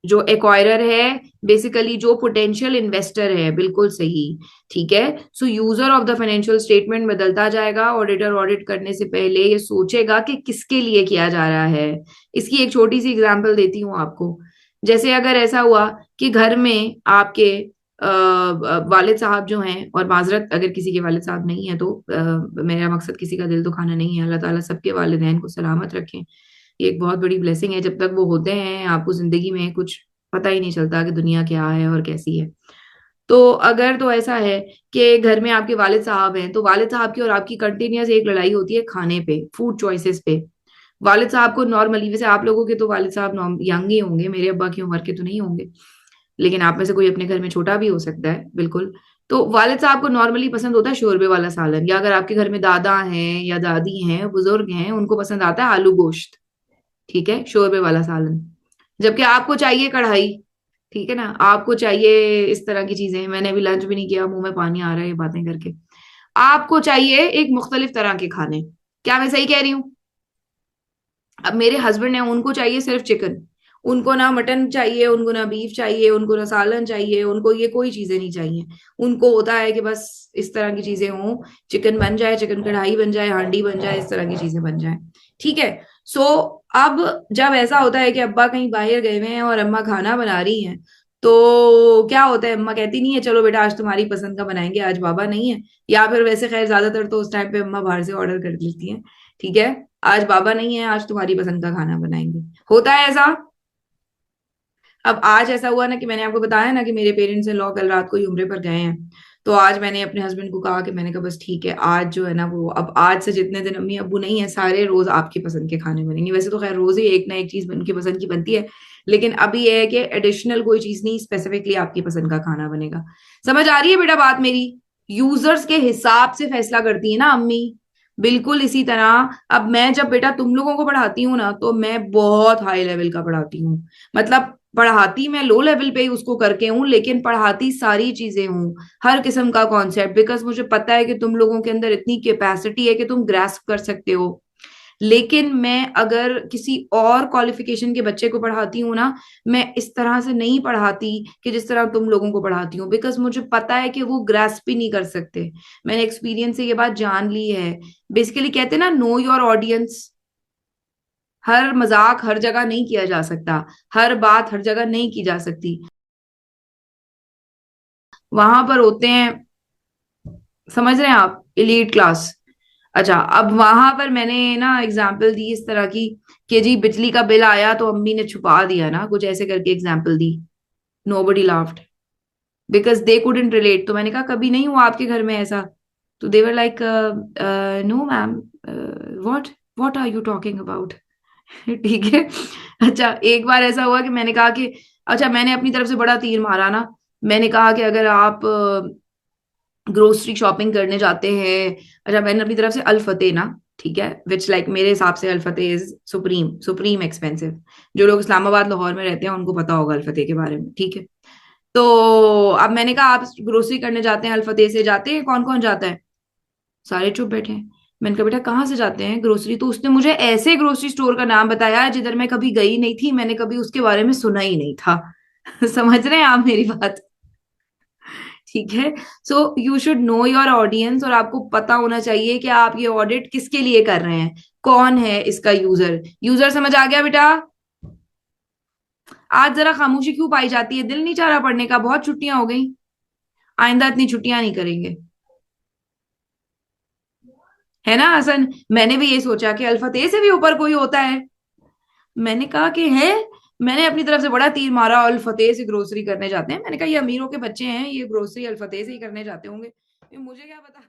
जो एक्वायरर है, बेसिकली जो पोटेंशियल इन्वेस्टर है, बिल्कुल सही। ठीक है। सो user of the financial statement बदलता जाएगा। ऑडिटर ऑडिट करने से पहले ये सोचेगा कि किसके लिए किया जा रहा है। इसकी एक छोटी सी एग्जांपल देती हूँ आपको। जैसे अगर ऐसा हुआ कि घर में आपके वालिद साहब जो हैं, और माजरत अगर किसी के वालिद साहब नहीं है तो मेरा मकसद किसी का दिल दुखाना नहीं है, अल्लाह ताला सबके वालिदैन को सलामत रखें। ये एक बहुत बड़ी ब्लेसिंग है, जब तक वो होते हैं आपको जिंदगी में कुछ पता ही नहीं चलता कि दुनिया क्या है और कैसी है। तो अगर तो ऐसा है कि घर में आपके वालिद साहब हैं, तो वालिद साहब की और आपकी कंटिन्यूअस एक लड़ाई होती है खाने पे, फूड चॉइसेस पे। वालिद साहब को नॉर्मली, वैसे आप लोगों के तो वालिद साहब यंग ही होंगे, मेरे अब्बा की उम्र के तो नहीं होंगे, लेकिन आप में से कोई अपने घर में छोटा भी हो सकता है, बिल्कुल। तो वालिद साहब को नॉर्मली पसंद होता है शोरबे वाला सालन, या अगर आपके घर में दादा हैं या दादी हैं, बुजुर्ग हैं, उनको पसंद आता है आलू गोश्त। ठीक है, शोरबे वाला सालन। जबकि आपको चाहिए कढ़ाई। ठीक है ना, आपको चाहिए इस तरह की चीजें। मैंने अभी लंच भी नहीं किया, मुंह में पानी आ रहा है ये बातें करके। आपको चाहिए एक मुख्तलिफ तरह के खाने। क्या मैं सही कह रही हूँ? अब मेरे हस्बैंड है, उनको चाहिए सिर्फ चिकन। उनको ना मटन चाहिए, उनको ना बीफ चाहिए, उनको ना सालन चाहिए, उनको ये कोई चीजें नहीं चाहिए। उनको होता है कि बस इस तरह की चीजें हों, चिकन बन जाए, चिकन कढ़ाई बन जाए, हांडी बन जाए, इस तरह की चीजें बन जाए। ठीक है। सो अब जब ऐसा होता है कि अब्बा कहीं बाहर गए हुए हैं और अम्मा खाना बना रही हैं, तो क्या होता है, अम्मा कहती नहीं है चलो बेटा आज तुम्हारी पसंद का बनाएंगे, आज बाबा नहीं है। या फिर वैसे खैर ज्यादातर तो उस टाइम पे अम्मा बाहर से ऑर्डर कर लेती हैं। ठीक है, आज बाबा नहीं है, आज तुम्हारी पसंद का खाना बनाएंगे। होता है ऐसा। अब आज ऐसा हुआ ना कि मैंने आपको बताया ना कि मेरे पेरेंट्स इन लॉ कल रात को ही उम्रे पर गए हैं। तो आज मैंने अपने हस्बैंड को कहा कि मैंने कहा बस ठीक है, आज जो है ना वो, अब आज से जितने दिन अम्मी अब्बू नहीं है, सारे रोज आपकी पसंद के खाने बनेंगे। वैसे तो खैर रोज ही एक ना एक चीज उनकी पसंद की बनती है, लेकिन अभी ये है कि एडिशनल कोई चीज नहीं, स्पेसिफिकली आपकी पसंद का खाना बनेगा। समझ आ रही है बेटा बात मेरी? यूजर्स के हिसाब से फैसला करती है ना अम्मी। बिल्कुल इसी तरह अब मैं जब बेटा तुम लोगों को पढ़ाती हूँ ना, तो मैं बहुत हाई लेवल का पढ़ाती हूँ। मतलब पढ़ाती मैं लो लेवल पे ही उसको करके हूँ, लेकिन पढ़ाती सारी चीजें हूँ, हर किस्म का कॉन्सेप्ट, बिकॉज मुझे पता है कि तुम लोगों के अंदर इतनी कैपेसिटी है कि तुम ग्रास्प कर सकते हो। लेकिन मैं अगर किसी और क्वालिफिकेशन के बच्चे को पढ़ाती हूँ ना, मैं इस तरह से नहीं पढ़ाती कि जिस तरह तुम लोगों को पढ़ाती हूँ, बिकॉज मुझे पता है कि वो ग्रास्प ही नहीं कर सकते। मैंने एक्सपीरियंस से ये बात जान ली है। बेसिकली कहते हैं ना, नो योर ऑडियंस। हर मजाक हर जगह नहीं किया जा सकता, हर बात हर जगह नहीं की जा सकती। वहां पर होते हैं, समझ रहे हैं आप, इलीट क्लास। अच्छा, अब वहां पर मैंने ना एग्जाम्पल दी इस तरह की कि जी बिजली का बिल आया तो अम्मी ने छुपा दिया ना, कुछ ऐसे करके example the. Nobody laughed because they couldn't relate. तो मैंने कहा कभी नहीं हुआ आपके घर में ऐसा? तो देवर like no ma'am, what what are you talking about. ठीक है। अच्छा, एक बार ऐसा हुआ कि मैंने कहा कि, अच्छा मैंने अपनी तरफ से बड़ा तीर मारा ना। मैंने कहा कि अगर आप ग्रोसरी शॉपिंग करने जाते हैं, अच्छा मैंने अपनी तरफ से अल फतेह ना, ठीक है, विच लाइक मेरे हिसाब से अल फतेह इज सुप्रीम सुप्रीम एक्सपेंसिव। जो लोग इस्लामाबाद लाहौर में रहते हैं उनको पता होगा अल फतेह के बारे में। ठीक है। तो अब मैंने कहा आप ग्रोसरी करने जाते हैं, अल फतेह से जाते हैं, कौन कौन जाता है? सारे चुप बैठे हैं। मैंने कहा बेटा कहाँ से जाते हैं ग्रोसरी? तो उसने मुझे ऐसे ग्रोसरी स्टोर का नाम बताया जिधर मैं कभी गई नहीं थी, मैंने कभी उसके बारे में सुना ही नहीं था। समझ रहे हैं आप मेरी बात? ठीक है। So you should know your audience, और आपको पता होना चाहिए कि आप ये ऑडिट किसके लिए कर रहे हैं, कौन है इसका यूजर। यूजर समझ आ गया बेटा? आज जरा खामोशी क्यों पाई जाती है? दिल नहीं चाह रहा पढ़ने का? बहुत छुट्टियां हो गई। आइंदा इतनी छुट्टियां नहीं करेंगे, है ना हसन? मैंने भी ये सोचा कि अल्फतेह से भी ऊपर कोई होता है। मैंने कहा कि है। मैंने अपनी तरफ से बड़ा तीर मारा, अल्फतेह से ग्रोसरी करने जाते हैं। मैंने कहा ये अमीरों के बच्चे हैं, ये ग्रोसरी अल्फतेह से ही करने जाते होंगे, ये मुझे क्या पता।